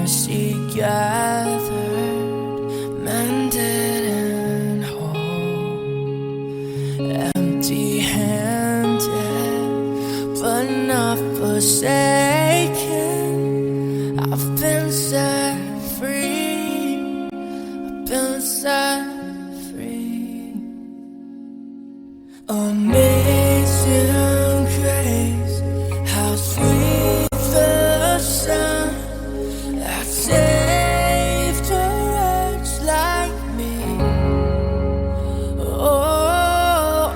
mercy gathered, mended and whole, empty-handed, but not forsaken. I've been set free, I've been set free. Amazing grace, how sweet the sound that saved a wretch like me. Oh,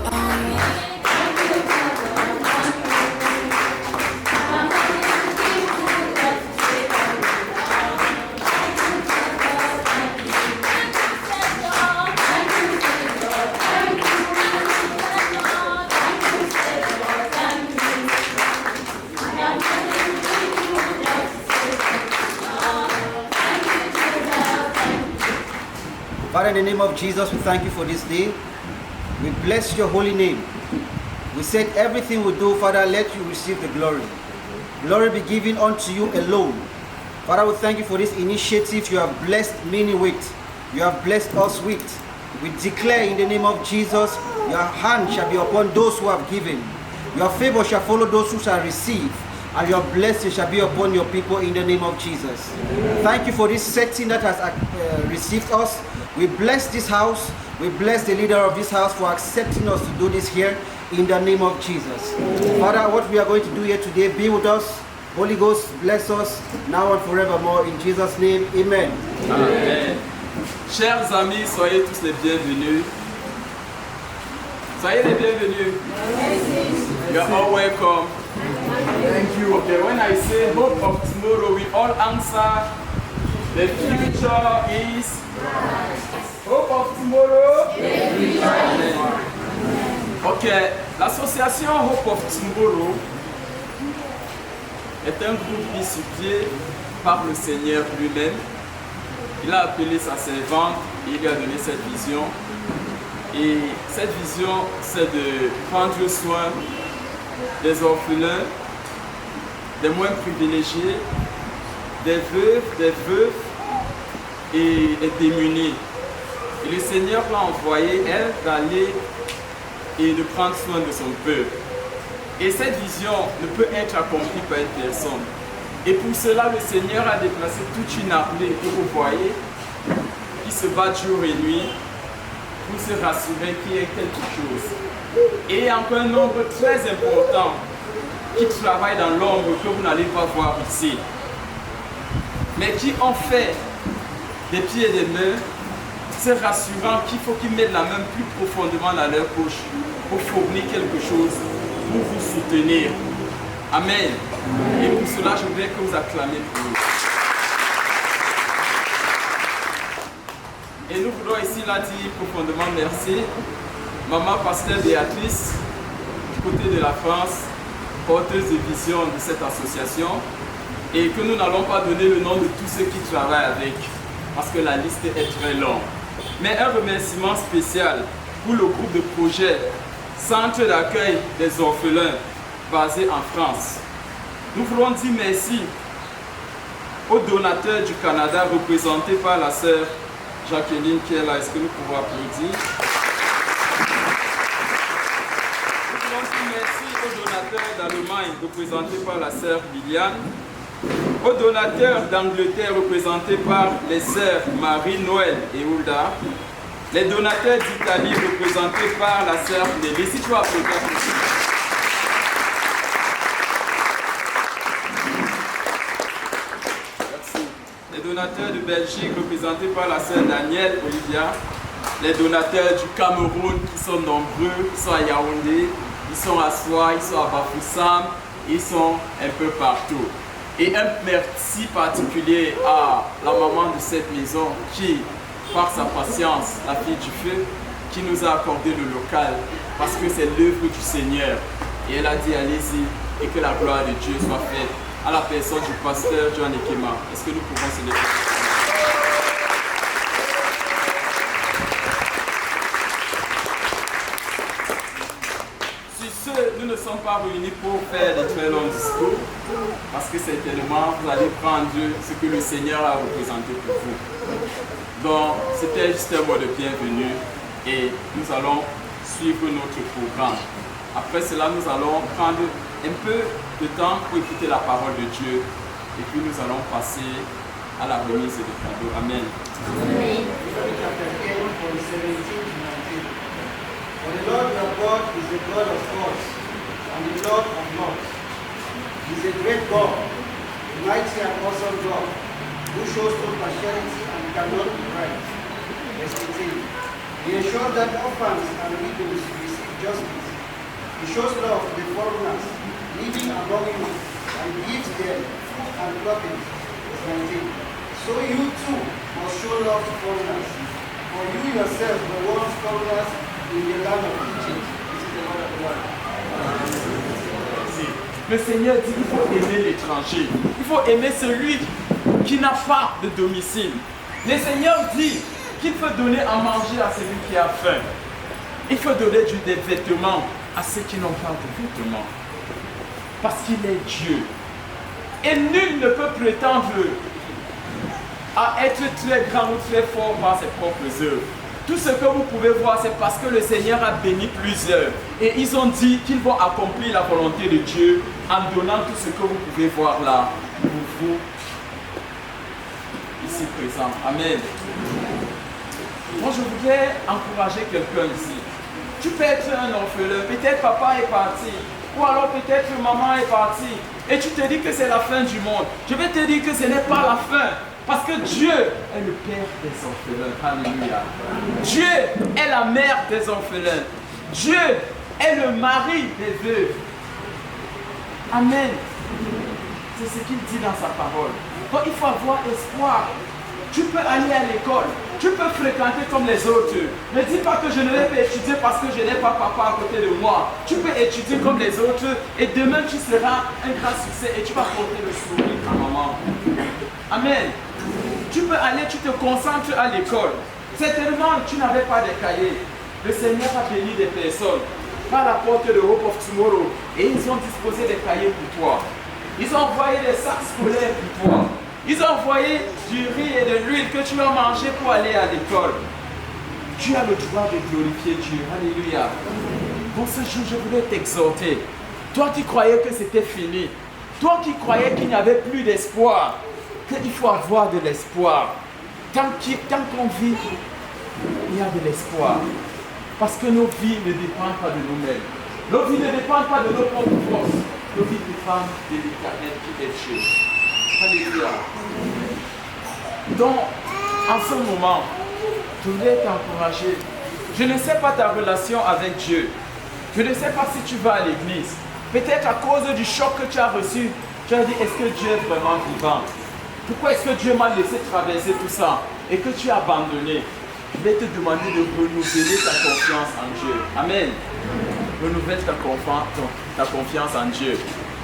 Father, in the name of Jesus, we thank you for this day. We bless your holy name. We said everything we do, Father, let you receive the glory. Glory be given unto you alone. Father, we thank you for this initiative you have blessed many with. You have blessed us with. We declare in the name of Jesus, your hand shall be upon those who have given. Your favor shall follow those who shall receive. And your blessing shall be upon your people in the name of Jesus. Thank you for this setting that has received us. We bless this house. We bless the leader of this house for accepting us to do this here in the name of Jesus. Father, what we are going to do here today, be with us. Holy Ghost, bless us now and forevermore. In Jesus' name, amen. Amen. Chers amis, soyez tous les bienvenus. Soyez les bienvenus. You are all welcome. Thank you. Okay, when I say hope of tomorrow, we all answer the future is hope of tomorrow. Amen. Ok, l'association Hope of Tomorrow est un groupe mis sur pied par le Seigneur lui-même. Il a appelé sa servante et il lui a donné cette vision. Et cette vision, c'est de prendre soin des orphelins, des moins privilégiés, des veuves et des démunis. Et le Seigneur l'a envoyé, elle, d'aller et de prendre soin de son peuple. Et cette vision ne peut être accomplie par une personne. Et pour cela, le Seigneur a déplacé toute une armée que vous voyez, qui se bat jour et nuit pour se rassurer qu'il y ait quelque chose. Et il y a encore un nombre très important qui travaille dans l'ombre que vous n'allez pas voir ici, mais qui ont fait des pieds et des mains, se rassurant qu'il faut qu'ils mettent la main plus profondément dans leur poche pour fournir quelque chose, pour vous soutenir. Amen. Et pour cela, je voudrais que vous acclamiez pour eux. Et nous voulons ici là dire profondément merci. Maman Pasteur Béatrice, du côté de la France, porteuse de vision de cette association, et que nous n'allons pas donner le nom de tous ceux qui travaillent avec, parce que la liste est très longue. Mais un remerciement spécial pour le groupe de projet Centre d'accueil des orphelins basé en France. Nous voulons dire merci aux donateurs du Canada représentés par la sœur Jacqueline qui est là. Est-ce que nous pouvons applaudir? Nous voulons dire merci aux donateurs d'Allemagne représentés par la sœur Liliane, aux donateurs d'Angleterre représentés par les sœurs Marie-Noël et Hulda, les donateurs d'Italie représentés par la sœur Nelly. Si tu vas applaudir. Merci. Les donateurs de Belgique représentés par la sœur Danielle Olivia, les donateurs du Cameroun qui sont nombreux, ils sont à Yaoundé, ils sont à Soie, ils sont à Bafoussam, ils sont un peu partout. Et un merci particulier à la maman de cette maison qui, par sa patience, la fille du feu, qui nous a accordé le local parce que c'est l'œuvre du Seigneur. Et elle a dit allez-y et que la gloire de Dieu soit faite à la personne du pasteur John Ekema. Est-ce que nous pouvons se lever? Sur ce, nous ne sommes sommes pas réunis pour faire des très longs discours, parce que certainement vous allez prendre ce que le Seigneur a représenté pour vous. Donc, c'était juste un mot de bienvenue et nous allons suivre notre programme. Après cela, nous allons prendre un peu de temps pour écouter la parole de Dieu et puis nous allons passer à la remise des cadeaux. Amen. Amen. For the Lord your God is the God of gods and the Lord of lords. He is a great God, a mighty and awesome God, who shows no partiality and cannot be right. Verse 18. He ensures that orphans and widows receive justice. He shows love to the foreigners living among you and gives them food and clothing. Verse 19. So you too must show love to foreigners, for you yourselves were once foreigners in the land of Egypt. This is the word of the Lord. Le Seigneur dit qu'il faut aimer l'étranger. Il faut aimer celui qui n'a pas de domicile. Le Seigneur dit qu'il faut donner à manger à celui qui a faim. Il faut donner des vêtements à ceux qui n'ont pas de vêtements. Parce qu'il est Dieu. Et nul ne peut prétendre à être très grand ou très fort par ses propres œuvres. Tout ce que vous pouvez voir, c'est parce que le Seigneur a béni plusieurs. Et ils ont dit qu'ils vont accomplir la volonté de Dieu en donnant tout ce que vous pouvez voir là pour vous ici présents. Amen. Moi, je voudrais encourager quelqu'un ici. Tu peux être un orphelin, peut-être papa est parti, ou alors peut-être maman est partie, et tu te dis que c'est la fin du monde. Je vais te dire que ce n'est pas la fin. Parce que Dieu est le Père des orphelins. Alléluia. Dieu est la mère des orphelins. Dieu est le mari des veuves. Amen. C'est ce qu'il dit dans sa parole. Donc il faut avoir espoir. Tu peux aller à l'école. Tu peux fréquenter comme les autres. Ne dis pas que je ne vais pas étudier parce que je n'ai pas papa à côté de moi. Tu peux étudier comme les autres et demain tu seras un grand succès et tu vas porter le sourire à maman. Amen. Tu peux aller, tu te concentres à l'école. Certainement, tu n'avais pas de cahiers. Le Seigneur a béni des personnes par la porte de Hope of Tomorrow et ils ont disposé des cahiers pour toi. Ils ont envoyé des sacs scolaires pour toi. Ils ont envoyé du riz et de l'huile que tu vas manger pour aller à l'école. Tu as le droit de glorifier Dieu. Alléluia. Pour ce jour, je voulais t'exhorter. Toi qui croyais que c'était fini. Toi qui croyais qu'il n'y avait plus d'espoir. Il faut avoir de l'espoir. Tant qu'on vit, il y a de l'espoir. Parce que nos vies ne dépendent pas de nous-mêmes. Nos vies ne dépendent pas de nos propres forces. Nos vies dépendent de l'Éternel qui est Dieu. Alléluia. Donc, en ce moment, je voulais t'encourager. Je ne sais pas ta relation avec Dieu. Je ne sais pas si tu vas à l'église. Peut-être à cause du choc que tu as reçu, tu as dit, est-ce que Dieu est vraiment vivant? Pourquoi est-ce que Dieu m'a laissé traverser tout ça et que tu as abandonné? Je vais te demander de renouveler ta confiance en Dieu. Amen. Renouvelle ta confiance en Dieu.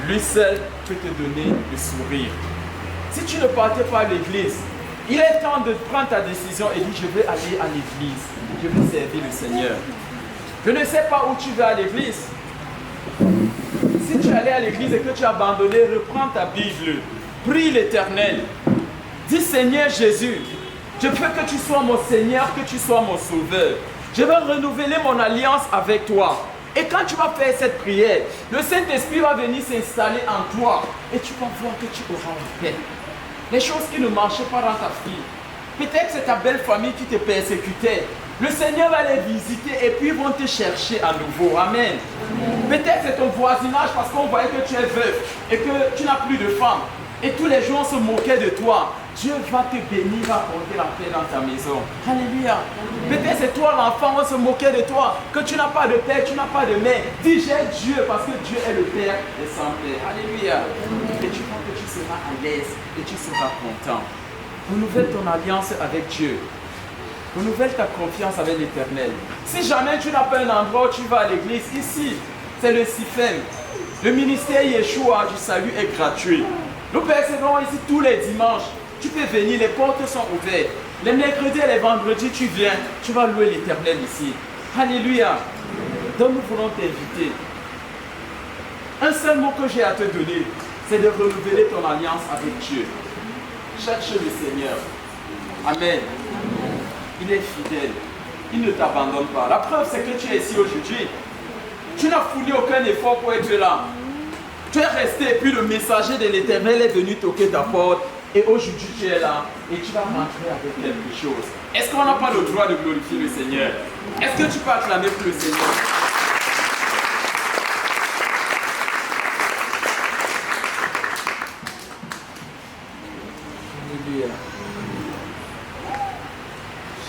Lui seul peut te donner le sourire. Si tu ne partais pas à l'église, il est temps de prendre ta décision et dire je vais aller à l'église. Je vais servir le Seigneur. Je ne sais pas où tu vas à l'église. Si tu allais à l'église et que tu as abandonné, reprends ta Bible. Prie l'Éternel. Dis Seigneur Jésus, je veux que tu sois mon Seigneur, que tu sois mon Sauveur. Je veux renouveler mon alliance avec toi. Et quand tu vas faire cette prière, le Saint-Esprit va venir s'installer en toi. Et tu vas voir que tu auras la paix. Les choses qui ne marchaient pas dans ta vie. Peut-être c'est ta belle famille qui te persécutait. Le Seigneur va les visiter et puis ils vont te chercher à nouveau. Amen. Peut-être c'est ton voisinage parce qu'on voyait que tu es veuf et que tu n'as plus de femme. Et tous les gens se moquaient de toi. Dieu va te bénir, va apporter la paix dans ta maison. Alléluia. Peut-être c'est toi l'enfant, on se moquait de toi, que tu n'as pas de père, tu n'as pas de mère. Dis j'ai Dieu parce que Dieu est le Père des sans-pères. Alléluia. Et tu crois que tu seras à l'aise et tu seras content. Renouvelle ton alliance avec Dieu. Renouvelle ta confiance avec l'Éternel. Si jamais tu n'as pas un endroit où tu vas à l'église, ici, c'est le SIFEM. Le ministère Yeshua du salut est gratuit. Nous percevons ici tous les dimanches. Tu peux venir, les portes sont ouvertes. Les mercredis et les vendredis, tu viens, tu vas louer l'Éternel ici. Alléluia. Donc nous voulons t'inviter Un seul mot que j'ai à te donner, c'est de renouveler ton alliance avec Dieu. Cherche le Seigneur. Amen. Il est fidèle. Il ne t'abandonne pas. La preuve, c'est que tu es ici aujourd'hui. Tu n'as fourni aucun effort pour être là. Tu es resté et puis le messager de l'Éternel est venu toquer ta porte. Et aujourd'hui, tu es là et tu vas rentrer avec quelque chose. Est-ce qu'on n'a pas le droit de glorifier le Seigneur? Est-ce que tu peux acclamer pour le Seigneur? Alléluia.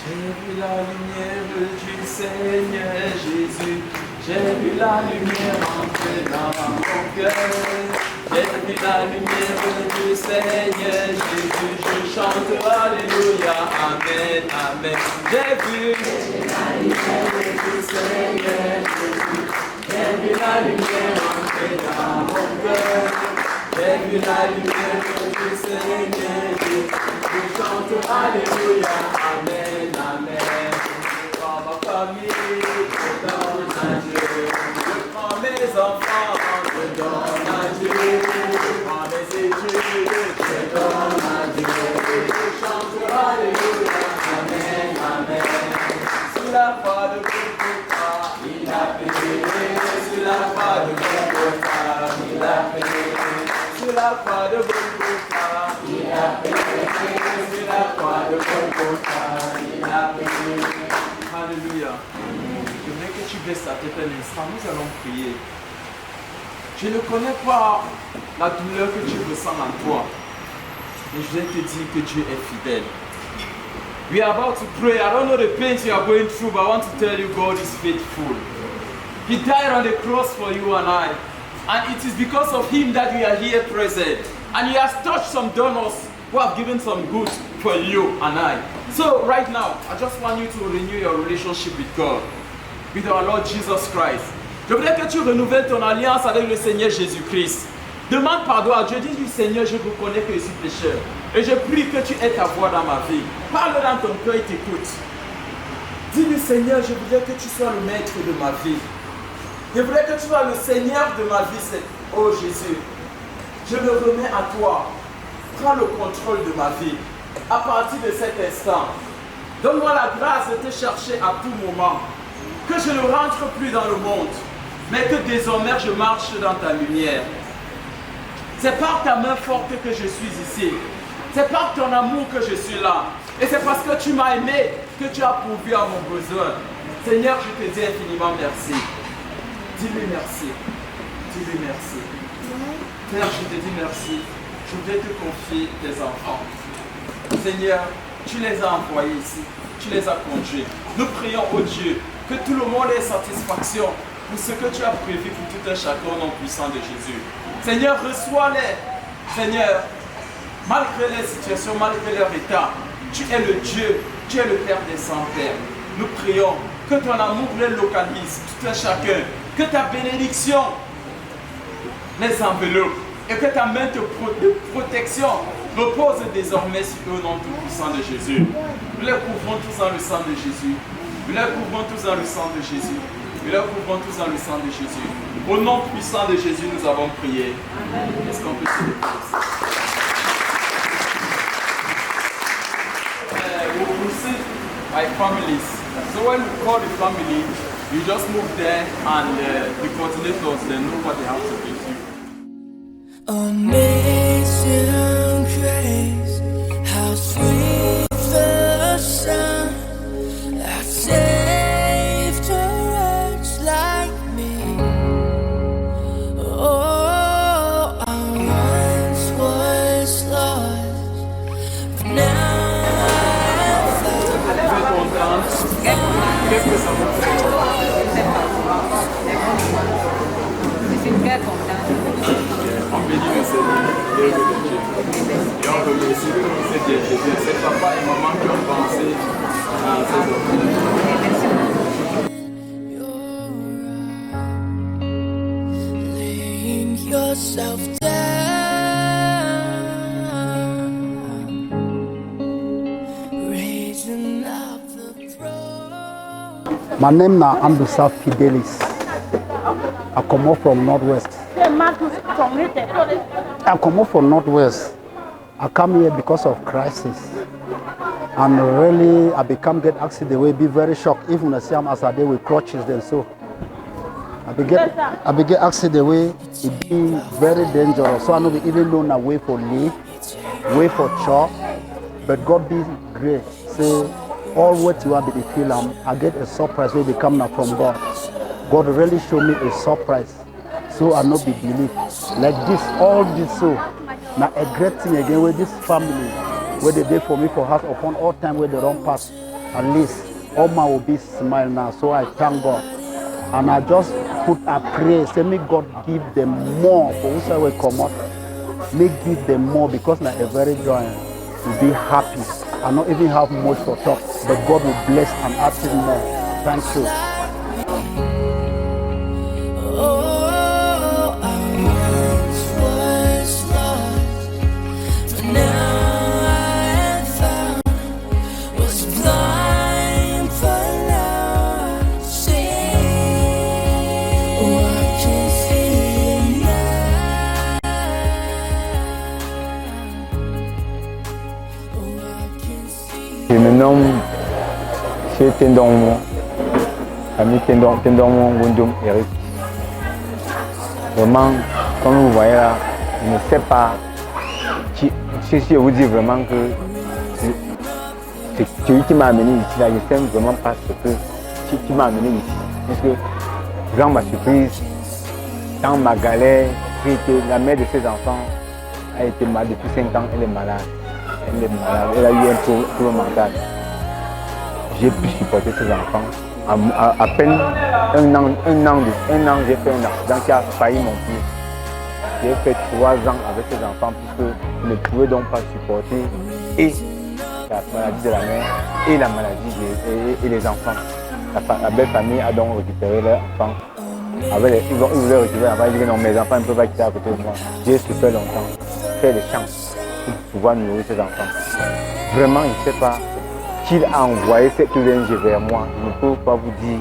J'ai vu la lumière du Seigneur Jésus. J'ai vu la lumière entrer dans mon cœur. J'ai vu la lumière du Seigneur Jésus. Je chante Alléluia, Amen, Amen. J'ai vu la lumière du Seigneur Jésus. J'ai vu la lumière entrer dans mon cœur. J'ai vu la lumière du Seigneur Jésus. Je chante Alléluia, Amen, Amen. Dans ma famille, je donne à Dieu. Je prends mes enfants, je donne à Dieu. Je prends mes études, je donne à Dieu. Je chante Alléluia, Amen, Amen. Sous la foi de Golgotha, il a payé. Sous la foi de Golgotha, il a payé. Sous la foi de Golgotha, il a payé. Sous la foi de Golgotha, il a payé. Alléluia. Je voudrais que tu baisses ta tête un instant. Nous allons prier. Je ne connais pas la douleur que tu ressens en toi. Mais je viens te dire que Dieu est fidèle. We are about to pray. I don't know the pains you are going through, but I want to tell you God is faithful. He died on the cross for you and I. And it is because of Him that we are here present. And He has touched some donors who have given some goods for you and I. So right now, I just want you to renew your relationship with God, with our Lord Jesus Christ. Je voudrais que tu renouvelles ton alliance avec le Seigneur Jésus-Christ. Demande pardon à Dieu. Dis du Seigneur, je reconnais que je suis pécheur. Et je prie que tu aies ta voix dans ma vie. Parle dans ton cœur et t'écoute. Dis-lui, Seigneur, je voudrais que tu sois le maître de ma vie. Je voudrais que tu sois le Seigneur de ma vie. Oh Jésus, je me remets à toi. Prends le contrôle de ma vie. À partir de cet instant, donne-moi la grâce de te chercher à tout moment. Que je ne rentre plus dans le monde, mais que désormais je marche dans ta lumière. C'est par ta main forte que je suis ici. C'est par ton amour que je suis là. Et c'est parce que tu m'as aimé que tu as pourvu à mon besoin. Seigneur, je te dis infiniment merci. Dis-lui merci. Dis-lui merci. Père, je te dis merci. Je voudrais te confier tes enfants. Seigneur, tu les as envoyés ici. Tu les as conduits. Nous prions au Dieu que tout le monde ait satisfaction pour ce que tu as prévu pour tout un chacun au nom puissant de Jésus. Seigneur, reçois-les. Seigneur, malgré les situations, malgré leur état, tu es le Dieu, tu es le Père des sans-pères. Nous prions que ton amour les localise, tout un chacun, que ta bénédiction les enveloppe et que ta main de protection repose désormais sur eux au nom tout-puissant de Jésus. Nous les couvrons tous dans le sang de Jésus. Nous les couvrons tous dans le sang de Jésus. Nous les couvrons tous dans le sang de Jésus. Au nom puissant de Jésus, nous avons prié. Est-ce qu'on peut se déplacer? We will sit by families. So when we call the family, you just move there and the coordinators they know what they have to give you. Amazing grace, how sweet the sound that saved a wretch like me. Oh, I once was lost, but now I'm found. Qu'est-ce que ça vous fait? Je suis très contente. On bénit le Seigneur, l'œuvre de Dieu. Et on remercie tous ces Jésus, ces papas et mamans qui ont pensé à ces enfants. You're laying yourself down, raising up the throne. My name is Andusa Fidelis. I come up from Northwest. I come up from Northwest. I come here because of crisis. And really, I get accident. They will be very shocked. Even the same as I did with crutches, then so. I be get accident way. It be very dangerous. So I know we even know a way for live, way for chop. But God be great. Say all what you want to feel. I get a surprise when they come now from God. God really show me a surprise. So I not be believe like this. All this so. Now a great thing again with this family. Where they did for me for house upon all time where they don't pass. At least all my will be smile now. So I thank God. And I just put a prayer, say may God give them more for whosoever will come out. May give them more because now a very joy to be happy. I not even have much for talk, but God will bless and add to more. Thank you. Je me nomme Chez Tendormo, ami Tendormo Wundum Eric. Vraiment, comme vous voyez là, je ne sais pas si je vous dis vraiment que c'est celui qui m'a amené ici là, je ne sais vraiment pas ce que qui m'a amené ici. Parce que, grand ma surprise, dans ma galère, la mère de ses enfants a été malade depuis 5 ans, elle est malade. Elle a eu un trouble mental. J'ai pu supporter ses enfants. À peine un an, j'ai fait un accident qui a failli mon pied. J'ai fait 3 ans avec ses enfants puisque je ne pouvais donc pas supporter et la maladie de la mère et la maladie et les enfants. La belle famille a donc récupéré leurs enfants. Ils voulaient récupérer avant, ils disaient non, mes enfants ne peuvent pas quitter à côté de moi. J'ai souffert longtemps, fait des champs pour pouvoir nourrir ses enfants. Vraiment, je ne sais pas qui a envoyé cette ONG vers moi. Je ne peux pas vous dire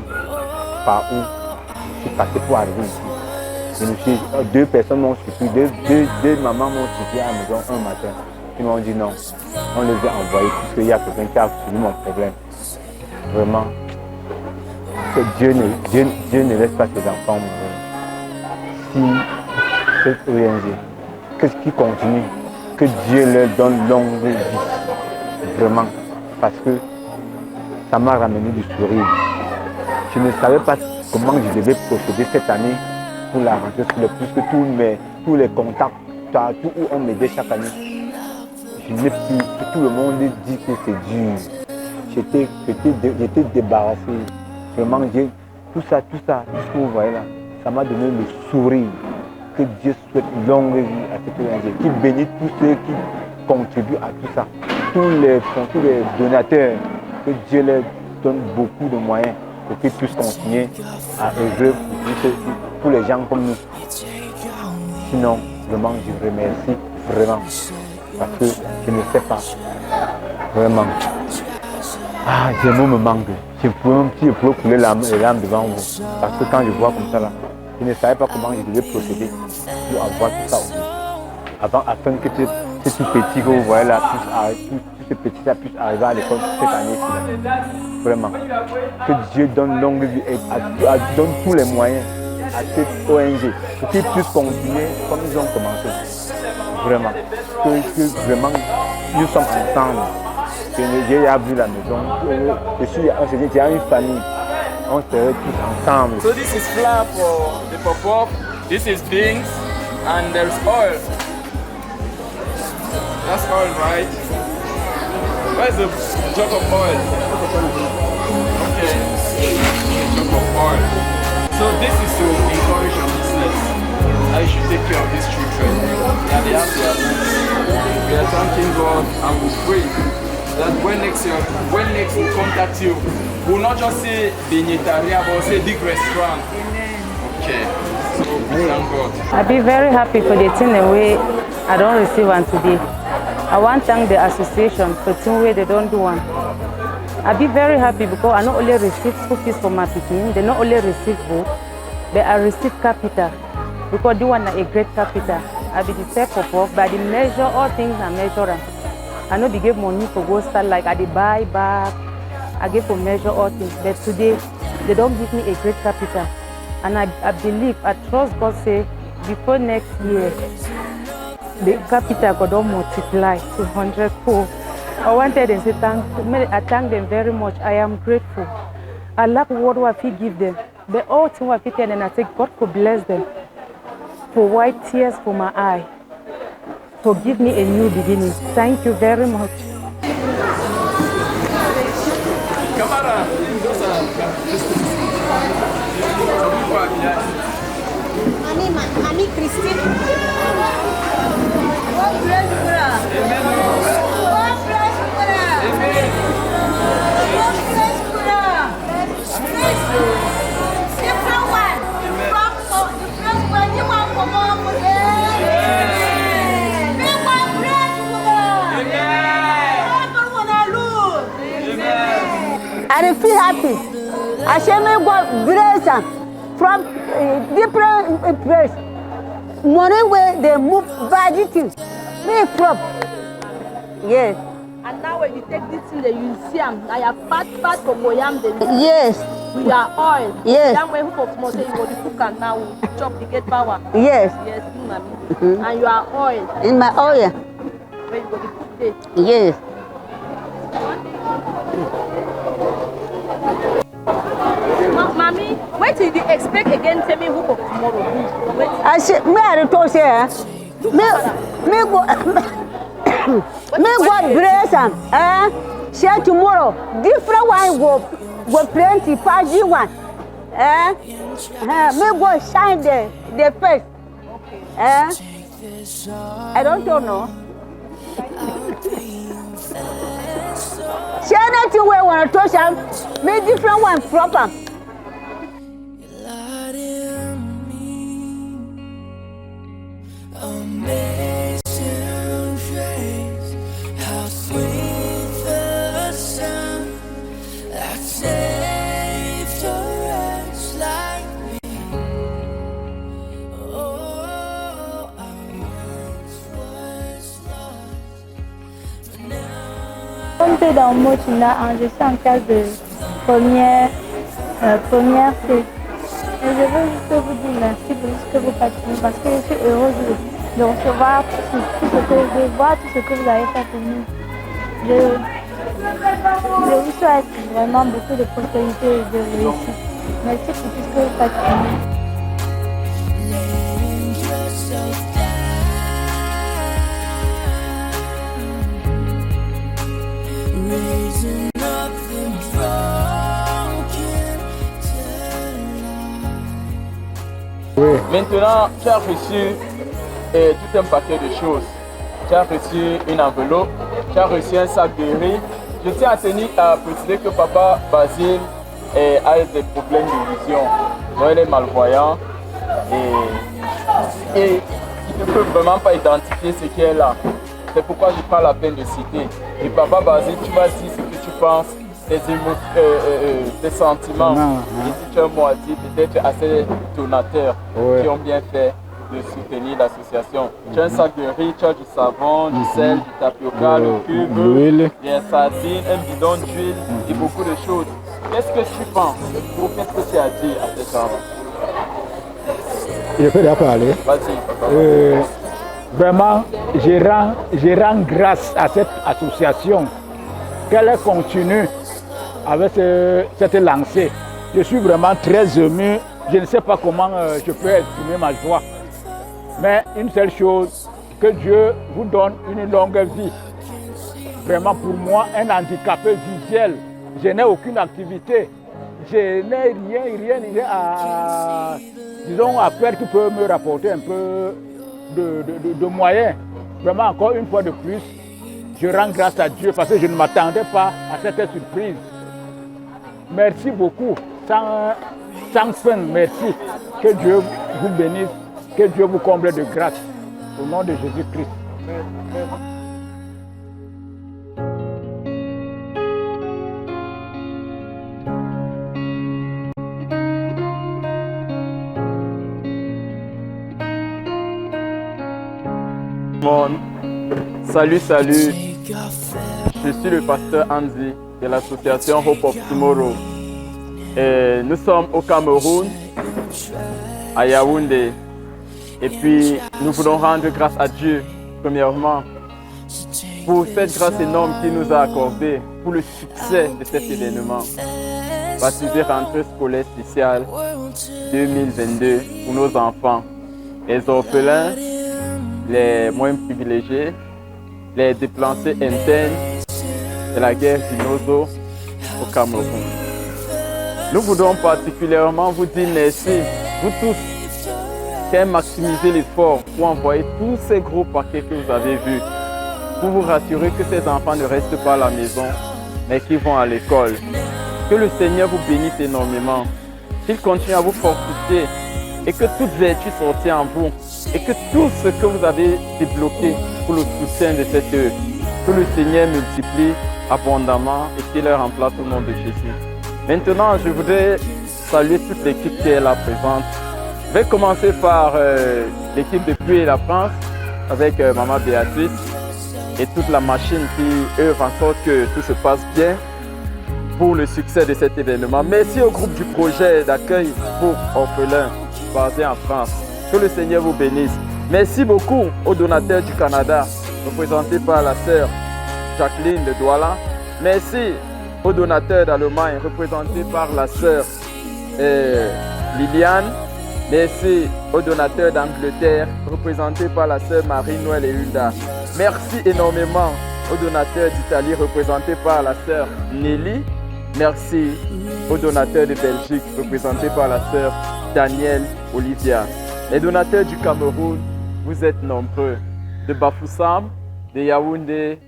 par où je suis passé pour arriver ici. Deux personnes m'ont suffi, deux mamans m'ont suffi à la maison un matin. Ils m'ont dit non, on les a envoyés puisqu'il y a quelqu'un qui a résolu mon problème. Vraiment, Dieu ne laisse pas ses enfants mourir. Si cette ONG, qu'est-ce qui continue? Que Dieu leur donne longue vie. Vraiment. Parce que ça m'a ramené du sourire. Je ne savais pas comment je devais procéder cette année pour la rentrée scolaire, puisque tous les contacts, tout où on m'aidait chaque année, je n'ai plus, tout le monde dit que c'est dur. J'étais débarrassé. Vraiment, tout ça, tout ce que vous voyez là, ça m'a donné le sourire. Que Dieu souhaite longue vie à cette ONG, qui bénit tous ceux qui contribuent à tout ça. Tous les donateurs, que Dieu leur donne beaucoup de moyens pour qu'ils puissent continuer à œuvrer pour les gens comme nous. Sinon, vraiment, je vous remercie vraiment. Parce que je ne sais pas vraiment. Ah, ces mots me manquent. Je pouvais couler les larmes devant vous. Parce que quand je vois comme ça là, je ne savais pas comment je devais procéder pour avoir tout ça aujourd'hui. Afin que ces tout petits que vous voyez là, tous ces petits là puissent arriver à l'école cette année-ci. Vraiment. Que Dieu donne longue vie et donne tous les moyens à cette ONG pour qu'ils puissent continuer comme ils ont commencé. Vraiment. Que vraiment, nous sommes ensemble. J'ai vu la maison. Je suis une famille. On serait tous ensemble. So this is flour for the pop-up, this is beans, and there's oil. That's oil, right? Where's the jug of oil? Okay, jug of oil. So this is to encourage your business. How you should take care of these children. And they have their needs. We are thanking God and we pray that when next we contact you, we'll not just say Benyetaria, but say big restaurant. Okay. So we thank God. I'll be very happy for the thing the way I don't receive one today. I want to thank the association for the way they don't do one. I'll be very happy because I not only receive school fees for my picking, they not only receive food, but I receive capital because you want a great capital. I be the self of by the measure, all things are measured. I know they give money for go start like I dey buy back. I give for measure all things, but today they don't give me a great capital. And I believe, I trust God say before next year, the capital could all multiply to 100-fold. I wanted them to say I thank them very much. I am grateful. I like what I feel give them. But all things I feel tell them, I say God could bless them. For white tears for my eye. For give me a new beginning. Thank you very much. Ami Christine. God bless you. God bless you. God bless you. Different one. Different one. You want for more for them. God bless you. God wanna lose. I feel happy. I shall make God bless them. From different place, money where they move vanity. Me from. Yes. And now when you take this thing, you see them. I have part for Boyam. Yes. We are oil. Yes. That way, who for tomorrow say you go to cook and now chop to get power. Yes. Yes, mommy. And you are oil. In my oil. When you go to cook there. Yes. Mommy, wait till you expect again. Tell me who for tomorrow. Wait. I said, me I told you, me God bless them. Share tomorrow. Different one go plenty. Party one. Me go shine the face. I don't know. Share that you way when I touch them. Me different one proper. Amazing grace, how sweet the sound that saved a wretch like me. Oh, I once was lost, but now Comme tu es dans le mot, tu l'as, je suis en classe de première C. Et je veux juste vous dire merci pour ce que vous participez parce que je suis heureuse de recevoir tout ce que vous avez fait pour nous. Je vous souhaite vraiment beaucoup de prospérité et de réussite. Merci pour tout ce que vous faites pour nous. laying yourself down, raising up the broken to life. Maintenant, tu as reçu tout un paquet de choses. Tu as reçu une enveloppe, tu as reçu un sac de riz. Je tiens à tenir à préciser que papa Basile a des problèmes de vision. Donc il est malvoyant et il ne peut vraiment pas identifier ce qui est là. C'est pourquoi je prends la peine de citer. Et papa Basile, tu vas dire ce que tu penses, tes sentiments. Et si tu as un mot à dire, peut-être à ces donateurs qui ont bien fait de soutenir l'association. Tu as un sac de riz, tu as du savon, du sel, du tapioca, le cube, des sardines, un bidon d'huile et beaucoup de choses. Qu'est-ce que tu penses ou qu'est-ce que tu as dit à ces gens? Je peux déjà parler. Vas-y. Vraiment, je rends grâce à cette association qu'elle continue avec cette lancée. Je suis vraiment très ému. Je ne sais pas comment je peux exprimer ma joie. Mais une seule chose, que Dieu vous donne une longue vie. Vraiment pour moi, un handicapé visuel, je n'ai aucune activité. Je n'ai rien à faire qui peut me rapporter un peu de moyens. Vraiment, encore une fois de plus, je rends grâce à Dieu parce que je ne m'attendais pas à cette surprise. Merci beaucoup, sans fin, merci. Que Dieu vous bénisse, que Dieu vous comble de grâce. Au nom de Jésus-Christ. monde. Salut, salut. Je suis le pasteur Andy de l'association Hope of Tomorrow. Et nous sommes au Cameroun, à Yaoundé. Et puis, nous voulons rendre grâce à Dieu, premièrement, pour cette grâce énorme qu'il nous a accordée, pour le succès de cet événement. Baptisé rentrée scolaire spéciale 2022 pour nos enfants, les orphelins, les moins privilégiés, les déplacés internes de la guerre du Nozo au Cameroun. Nous voudrons particulièrement vous dire merci, vous tous, qui avez maximisé l'effort pour envoyer tous ces gros paquets que vous avez vus, pour vous rassurer que ces enfants ne restent pas à la maison, mais qu'ils vont à l'école. Que le Seigneur vous bénisse énormément, qu'il continue à vous fortifier et que toute vertu sorte en vous et que tout ce que vous avez débloqué pour le soutien de cette œuvre, que le Seigneur multiplie abondamment et qu'il leur remplace au nom de Jésus. Maintenant, je voudrais saluer toute l'équipe qui est là présente. Je vais commencer par l'équipe de Puy et la France avec Maman Béatrice et toute la machine qui œuvre en sorte que tout se passe bien pour le succès de cet événement. Merci au groupe du projet d'accueil pour orphelins basé en France. Que le Seigneur vous bénisse. Merci beaucoup aux donateurs du Canada, représentés par la sœur Jacqueline de Douala. Merci aux donateurs d'Allemagne, représentés par la sœur Liliane. Merci aux donateurs d'Angleterre, représentés par la sœur Marie-Noël et Hulda. Merci énormément aux donateurs d'Italie, représentés par la sœur Nelly. Merci aux donateurs de Belgique, représentés par la sœur Danielle Olivia. Les donateurs du Cameroun, vous êtes nombreux. De Bafoussam, de Yaoundé,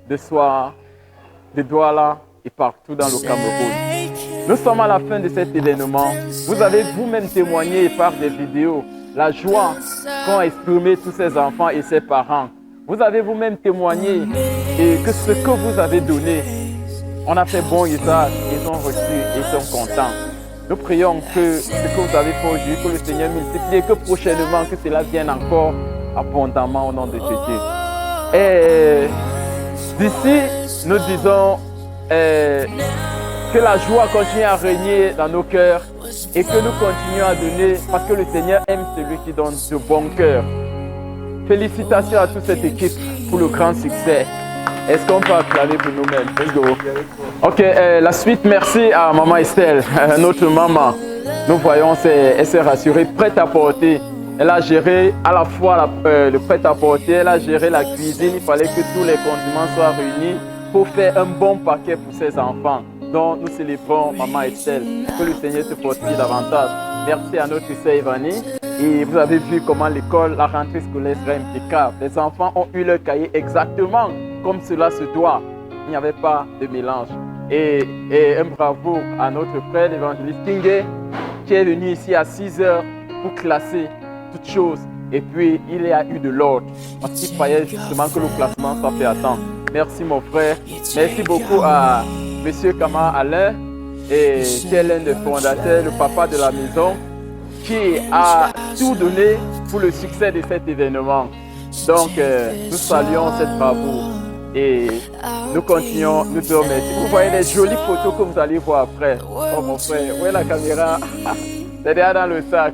de Soar, de Douala et partout dans le Cameroun. Nous sommes à la fin de cet événement. Vous avez vous-même témoigné par des vidéos la joie qu'ont exprimé tous ces enfants et ces parents. Vous avez vous-même témoigné et que ce que vous avez donné, on a fait bon usage, ils ont reçu et ils sont contents. Nous prions que ce que vous avez fait aujourd'hui, que le Seigneur multiplie et que prochainement, que cela vienne encore abondamment au nom de Jésus. Et d'ici, nous disons que la joie continue à régner dans nos cœurs et que nous continuons à donner parce que le Seigneur aime celui qui donne de bon cœur. Félicitations à toute cette équipe pour le grand succès. Est-ce qu'on peut acclamer pour nous-mêmes? Let's go. Ok, la suite, merci à Maman Estelle, notre maman. Nous voyons, elle s'est rassurée, prête à porter. Elle a géré à la fois le prêt-à-porter, elle a géré la cuisine. Il fallait que tous les condiments soient réunis pour faire un bon paquet pour ses enfants. Donc, nous célébrons Maman Estelle. Que le Seigneur te fortifie davantage. Merci à notre sœur Ivani. Et vous avez vu comment l'école, la rentrée scolaire sera impeccable. Les enfants ont eu leur cahier exactement comme cela se doit. Il n'y avait pas de mélange. Et un bravo à notre frère, l'évangéliste Kingé, qui est venu ici à 6 heures pour classer toutes choses. Et puis, il y a eu de l'ordre. Parce qu'il fallait justement que le classement soit fait à temps. Merci mon frère. Merci beaucoup à M. Kama Alain, et qui est l'un des fondateurs, le papa de la maison, qui a tout donné pour le succès de cet événement. Donc, nous saluons cette bravoure et nous continuons, nous te remercions. Vous voyez les jolies photos que vous allez voir après. Oh mon frère, où est la caméra? C'est derrière dans le sac.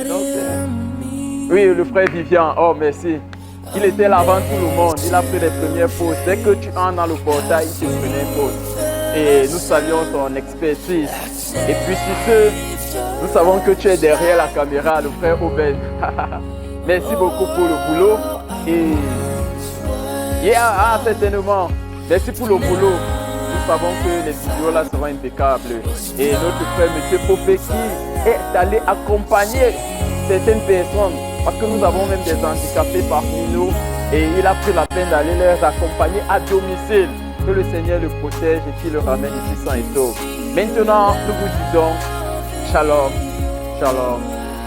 Donc, oui, le frère Vivian, oh merci. Il était là avant tout le monde, il a pris les premières poses. Dès que tu entres dans le portail, il te prenait une pose. Et nous saluons son expertise. Et puis sur ce, nous savons que tu es derrière la caméra, le frère Obed. Merci beaucoup pour le boulot. Et certainement, merci pour le boulot. Nous savons que les vidéos là seront impeccables. Et notre frère M. Popé qui est allé accompagner certaines personnes, parce que nous avons même des handicapés parmi nous, et il a pris la peine d'aller les accompagner à domicile. Que le Seigneur le protège et qu'il le ramène ici sain et sauf. Maintenant, nous vous disons shalom, shalom,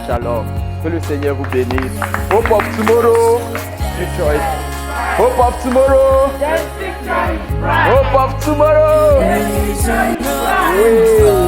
shalom. Que le Seigneur vous bénisse. Hope of tomorrow, rejoice. Hope of tomorrow, hope of tomorrow. Oui.